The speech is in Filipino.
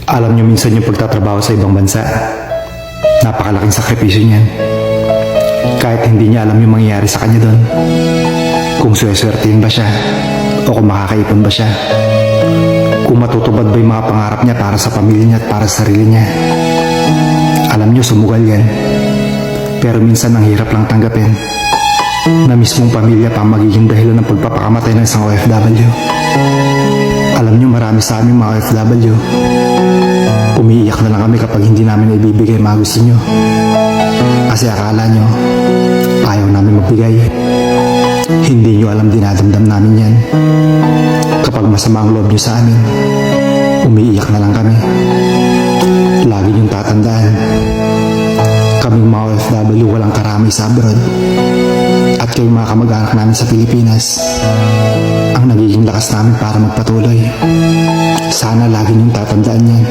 Alam niyo minsan yung pagtatrabaho sa ibang bansa, napakalaking sakripisyo niyan. Kahit hindi niya alam yung mangyayari sa kanya doon. Kung sweswertein ba siya, o kung makakaipon ba siya. Kung matutupad ba yung mga pangarap niya para sa pamilya niya at para sa sarili niya. Alam niyo, sumugal yan. Pero minsan ang hirap lang tanggapin na mismong pamilya pa ang magiging dahilan ng pagpapakamatay ng isang OFW. Alam niyo, marami sa aming mga OFW, umiiyak na lang kami kapag hindi namin ibibigay mga gusto niyo. Kasi akala niyo, ayaw namin magbigay. Hindi niyo alam, dinadamdam namin yan. Kapag masama ang loob niyo sa amin, umiiyak na lang kami. Lagi niyong tatandaan, kaming mga OFW walang karamay sa abroad. At kayong mga kamag-anak namin sa Pilipinas, ang nagiging lakas namin para magpatuloy. Sana lagi niyong tatandaan yan.